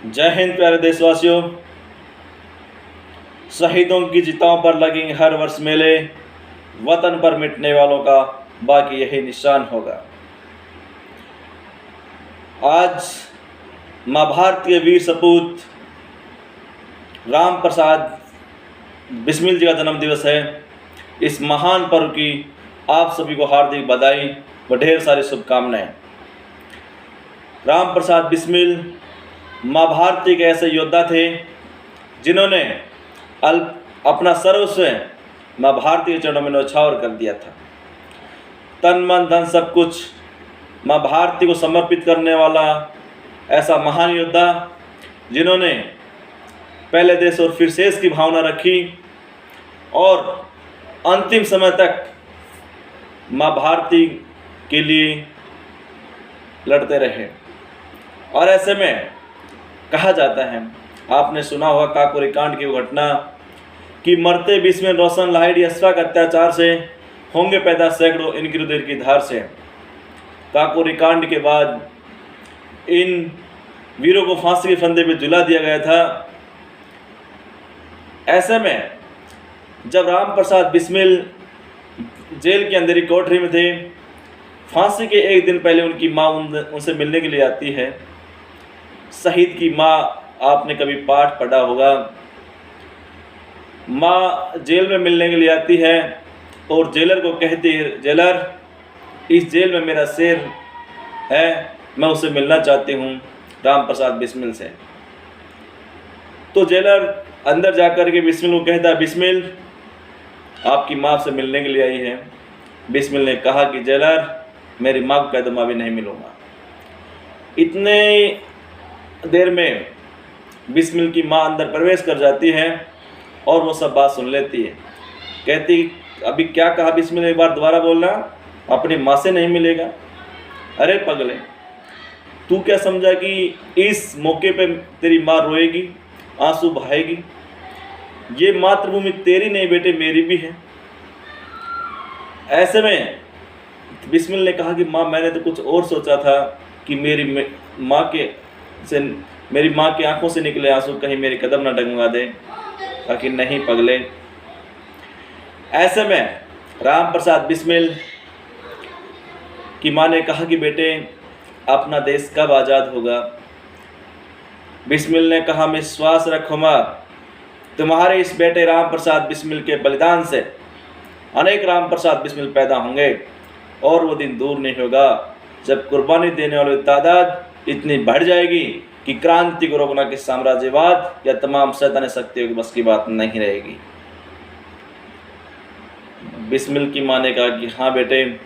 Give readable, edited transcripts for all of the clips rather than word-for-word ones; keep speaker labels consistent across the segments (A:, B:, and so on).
A: जय हिंद प्यारे देशवासियों। शहीदों की चिताओं पर लगेंगे हर वर्ष मेले, वतन पर मिटने वालों का बाकी यही निशान होगा। आज माँ भारतीय वीर सपूत राम प्रसाद बिस्मिल जी का जन्म दिवस है। इस महान पर्व की आप सभी को हार्दिक बधाई व ढेर सारी शुभकामनाएं। राम प्रसाद बिस्मिल माँ भारती के ऐसे योद्धा थे जिन्होंने अपना सर्वस्व माँ भारती के चरणों में न्यौछावर कर दिया था। तन मन धन सब कुछ माँ भारती को समर्पित करने वाला ऐसा महान योद्धा जिन्होंने पहले देश और फिर शेष की भावना रखी और अंतिम समय तक माँ भारती के लिए लड़ते रहे। और ऐसे में कहा जाता है, आपने सुना होगा काकोरी कांड की घटना कि मरते बिस्मिल रोशन लाहिड़ी अशफाक अत्याचार से होंगे पैदा सैकड़ों इनकी रुधिर की धार से। काकोरी कांड के बाद इन वीरों को फांसी के फंदे पे झुला दिया गया था। ऐसे में जब राम प्रसाद बिस्मिल जेल के अंदर ही कोठरी में थे, फांसी के एक दिन पहले उनकी माँ उनसे मिलने के लिए आती है। शहीद की माँ, आपने कभी पाठ पढ़ा होगा, माँ जेल में मिलने के लिए आती है और जेलर को कहती है, जेलर इस जेल में मेरा शेर है, मैं उसे मिलना चाहती हूँ राम प्रसाद बिस्मिल से। तो जेलर अंदर जाकर के बिस्मिल को कहता है, बिस्मिल आपकी माँ से मिलने के लिए आई है। बिस्मिल ने कहा कि जेलर मेरी माँ को कह दो, मैं भी नहीं मिलूँगा। इतने देर में बिस्मिल की माँ अंदर प्रवेश कर जाती है और वो सब बात सुन लेती है। कहती, अभी क्या कहा बिस्मिल, एक बार दोबारा बोलना, अपनी माँ से नहीं मिलेगा? अरे पगले, तू क्या समझा कि इस मौके पे तेरी माँ रोएगी, आंसू बहाएगी? ये मातृभूमि तेरी नहीं बेटे, मेरी भी है। ऐसे में बिस्मिल ने कहा कि माँ, मैंने तो कुछ और सोचा था कि मेरी माँ की आंखों से निकले आंसू कहीं मेरे कदम न डगमगा दे। ताकि नहीं पगले। ऐसे में राम प्रसाद बिस्मिल की माँ ने कहा कि बेटे, अपना देश कब आज़ाद होगा? बिस्मिल ने कहा, विश्वास रखो माँ, तुम्हारे इस बेटे राम प्रसाद बिस्मिल के बलिदान से अनेक राम प्रसाद बिस्मिल पैदा होंगे और वो दिन दूर नहीं होगा जब कुर्बानी देने वालों की तादाद इतनी बढ़ जाएगी कि क्रांति को रोकना कि साम्राज्यवाद या तमाम शैतानी शक्तियों की बस की बात नहीं रहेगी। बिस्मिल की माँ ने कहा कि हाँ बेटे,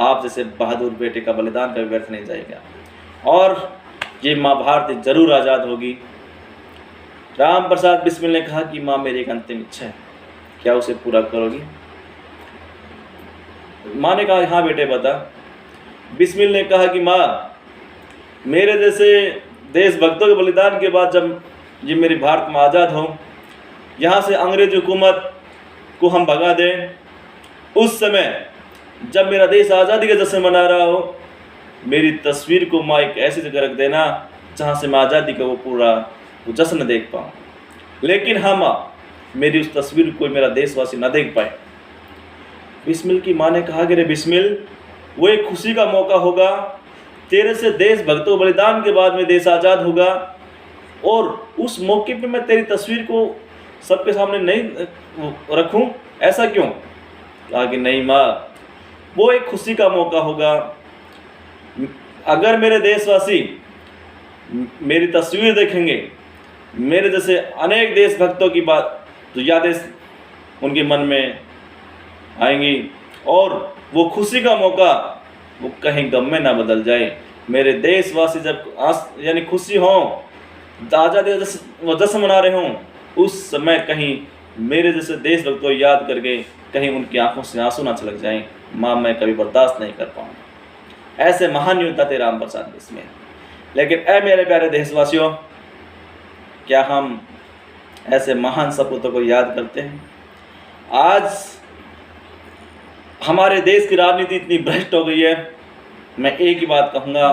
A: आप जैसे बहादुर बेटे का बलिदान कभी व्यर्थ नहीं जाएगा और ये माँ भारती जरूर आज़ाद होगी। राम प्रसाद बिस्मिल ने कहा कि माँ, मेरी एक अंतिम इच्छा है, क्या उसे पूरा करोगी? माँ ने कहा, हाँ बेटे बता। बिस्मिल ने कहा कि माँ, मेरे जैसे देशभक्तों के बलिदान के बाद जब ये मेरी भारत में आज़ाद हो, यहाँ से अंग्रेज हुकूमत को हम भगा दें, उस समय जब मेरा देश आज़ादी का जश्न मना रहा हो, मेरी तस्वीर को माँ एक ऐसी जगह रख देना जहाँ से मैं आज़ादी का वो जश्न देख पाऊँ। लेकिन हाँ माँ, मेरी उस तस्वीर को मेरा देशवासी न देख पाए। बिस्मिल की माँ ने कहा कि रे बिस्मिल, वो एक खुशी का मौका होगा, तेरे से देशभक्तों बलिदान के बाद में देश आज़ाद होगा और उस मौके पे मैं तेरी तस्वीर को सबके सामने नहीं रखूं, ऐसा क्यों? कहा कि नहीं माँ, वो एक खुशी का मौका होगा। अगर मेरे देशवासी मेरी तस्वीर देखेंगे, मेरे जैसे अनेक देशभक्तों की बात तो यादें उनके मन में आएंगी और वो खुशी का मौका वो कहीं गम में ना बदल जाए। मेरे देशवासी जब यानी खुशी हो, आज़ादी वो जश्न मना रहे हों, उस समय कहीं मेरे जैसे देशभक्तों को याद करके कहीं उनकी आंखों से आंसू ना छलक जाएं। माँ, मैं कभी बर्दाश्त नहीं कर पाऊँगा। ऐसे महान योद्धा थे राम प्रसाद बिस्मिल। लेकिन ऐ मेरे प्यारे देशवासियों, क्या हम ऐसे महान सपूतों को याद करते हैं? आज हमारे देश की राजनीति इतनी भ्रष्ट हो गई है, मैं एक ही बात कहूँगा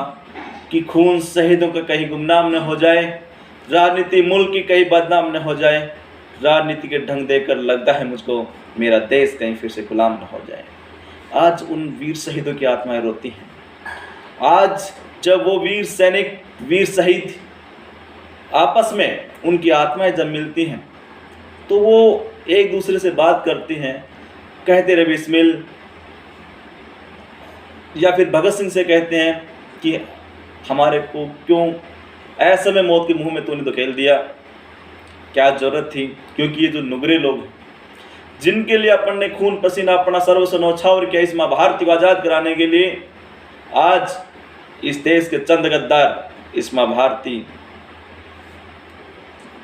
A: कि खून शहीदों का कहीं गुमनाम न हो जाए। राजनीति मुल्क की कहीं बदनाम न हो जाए। राजनीति के ढंग देखकर लगता है मुझको मेरा देश कहीं फिर से गुलाम न हो जाए। आज उन वीर शहीदों की आत्माएं रोती हैं। आज जब वो वीर सैनिक, वीर शहीद आपस में उनकी आत्माएं जब मिलती हैं तो वो एक दूसरे से बात करती हैं, कहते रहे बिस्मिल, या फिर भगत सिंह से कहते हैं कि हमारे को क्यों ऐसे में मौत के मुंह में तूने धकेल दिया, क्या ज़रूरत थी। क्योंकि ये जो नुगरे लोग हैं जिनके लिए अपन ने खून पसीना अपना सर्वस्व न्यौछावर किया इस माँ भारती को आज़ाद कराने के लिए, आज इस देश के चंद गद्दार इस माँ भारती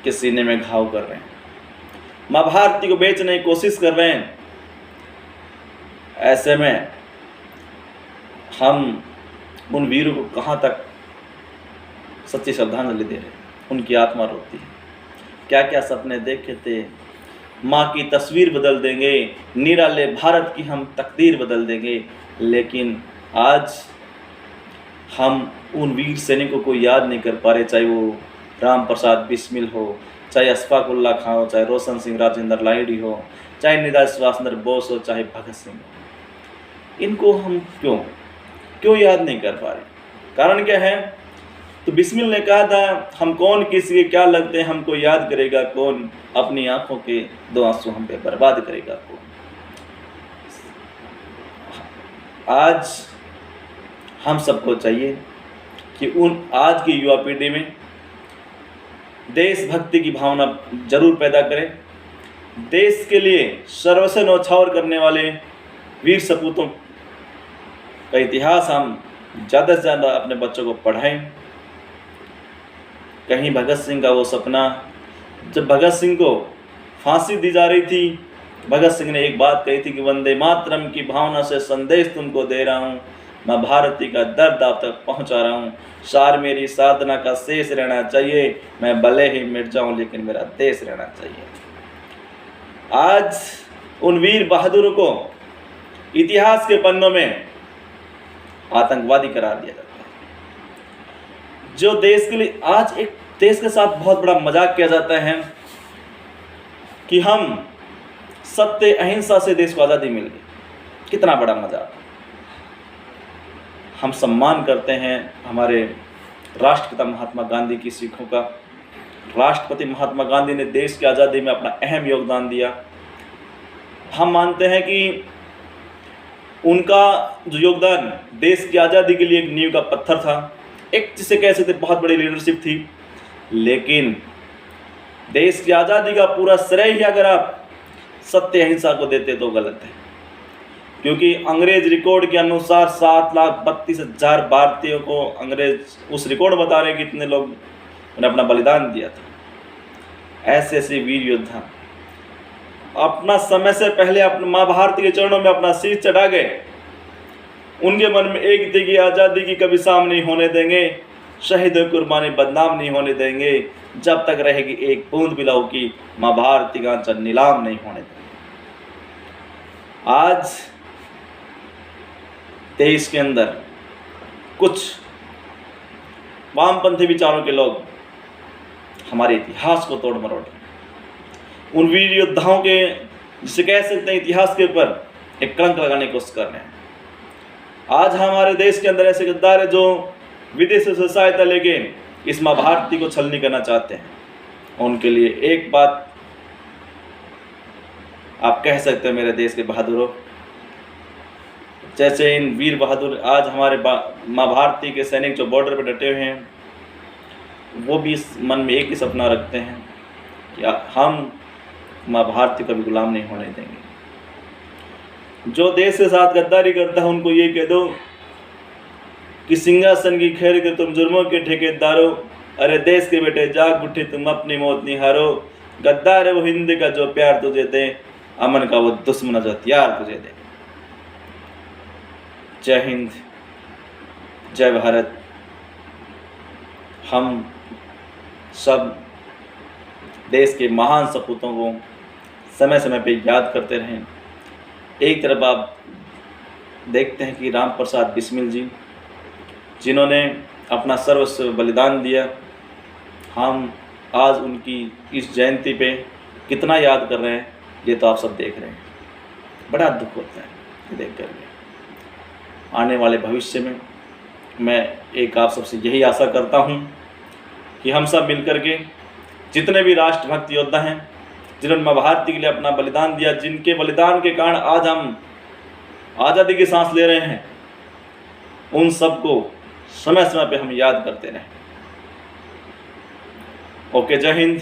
A: के सीने में घाव कर रहे हैं, माँ भारती को बेचने की कोशिश कर रहे हैं। ऐसे में हम उन वीरों को कहाँ तक सच्ची श्रद्धांजलि दे रहे हैं। उनकी आत्मा रोती है। क्या क्या सपने देखे थे, माँ की तस्वीर बदल देंगे, निराले भारत की हम तकदीर बदल देंगे। लेकिन आज हम उन वीर सैनिकों को याद नहीं कर पा रहे, चाहे वो राम प्रसाद बिस्मिल हो, चाहे अशफाक उल्लाह खां हो, चाहे रोशन सिंह राजेंद्र लाहिड़ी हो, चाहे नेताजी सुभाष चंद्र बोस हो, चाहे भगत सिंह हो। इनको हम क्यों याद नहीं कर पा रहे? कारण क्या है? तो बिस्मिल ने कहा था, हम कौन किसी के क्या लगते हैं, हमको याद करेगा कौन, अपनी आंखों के दो आंसू हम पे बर्बाद करेगा कौन। आज हम सबको चाहिए कि उन आज की युवा पीढ़ी में देशभक्ति की भावना जरूर पैदा करें। देश के लिए सर्वस्व न्यौछावर करने वाले वीर सपूतों का इतिहास हम ज़्यादा से ज़्यादा अपने बच्चों को पढ़ाएं। कहीं भगत सिंह का वो सपना, जब भगत सिंह को फांसी दी जा रही थी, भगत सिंह ने एक बात कही थी कि वंदे मातरम की भावना से संदेश तुमको दे रहा हूँ, मैं भारती का दर्द आप तक पहुँचा रहा हूँ। सार मेरी साधना का शेष रहना चाहिए, मैं भले ही मिट जाऊँ लेकिन मेरा देश रहना चाहिए। आज उन वीर बहादुरों को इतिहास के पन्नों में आतंकवादी करार दिया जाता है। जो देश के लिए आज एक देश के साथ बहुत बड़ा मजाक किया जाता है कि हम सत्य अहिंसा से देश को आज़ादी मिल गई। कितना बड़ा मजाक। हम सम्मान करते हैं हमारे राष्ट्रपिता महात्मा गांधी की सीखों का। राष्ट्रपति महात्मा गांधी ने देश की आज़ादी में अपना अहम योगदान दिया। हम मानते हैं कि उनका जो योगदान देश की आज़ादी के लिए एक नींव का पत्थर था, एक जिसे कह सकते बहुत बड़ी लीडरशिप थी। लेकिन देश की आज़ादी का पूरा श्रेय ही अगर आप सत्य अहिंसा को देते तो गलत है। क्योंकि अंग्रेज रिकॉर्ड के अनुसार 7,32,000 भारतीयों को अंग्रेज उस रिकॉर्ड बता रहे कि इतने लोग ने अपना बलिदान दिया था। ऐसे ऐसे वीर योद्धा अपना समय से पहले अपने माँ भारती के चरणों में अपना शीश चढ़ा गए। उनके मन में एक थी कि आज़ादी की कभी शाम नहीं होने देंगे, शहीद कुर्बानी बदनाम नहीं होने देंगे, जब तक रहेगी एक बूंद भी लहू की माँ भारती का आंचल नीलाम नहीं होने देंगे। आज देश के अंदर कुछ वामपंथी विचारों के लोग हमारे इतिहास को तोड़ मरोड़ रहे हैं। उन वीर योद्धाओं के, जिसे कह सकते हैं इतिहास के ऊपर एक कलंक लगाने की कोशिश कर रहे हैं। आज हमारे देश के अंदर ऐसे गद्दार है जो विदेश से सहायता लेके इस माँ भारती को छलनी करना चाहते हैं। उनके लिए एक बात आप कह सकते हैं, मेरे देश के बहादुरों, जैसे इन वीर बहादुर आज हमारे माँ भारती के सैनिक जो बॉर्डर पर डटे हुए हैं, वो भी इस मन में एक ही सपना रखते हैं कि हम माँ भारती को भी गुलाम नहीं होने देंगे। जो देश के साथ गद्दारी करता है उनको ये कह दो कि सिंहासन की खैर के तुम जुर्मों के ठेकेदारो, अरे देश के बेटे जाग उठे तुम अपनी मौत नहीं हारो। गद्दार है वो हिंद का जो प्यार तुझे दे, अमन का वो दुश्मन जो हथियार तुझे दे। जय हिंद, जय भारत। हम सब देश के महान सपूतों को समय समय पे याद करते रहें। एक तरफ आप देखते हैं कि राम प्रसाद बिस्मिल जी, जिन्होंने अपना सर्वस्व बलिदान दिया, हम आज उनकी इस जयंती पे कितना याद कर रहे हैं, ये तो आप सब देख रहे हैं। बड़ा दुख होता है ये देख कर के। आने वाले भविष्य में मैं एक आप सबसे यही आशा करता हूँ कि हम सब मिलकर के जितने भी राष्ट्रभक्त योद्धा हैं, जिन्होंने माँ भारती के लिए अपना बलिदान दिया, जिनके बलिदान के कारण आज हम आज़ादी की सांस ले रहे हैं, उन सबको समय समय पे हम याद करते रहें। ओके, जय हिंद।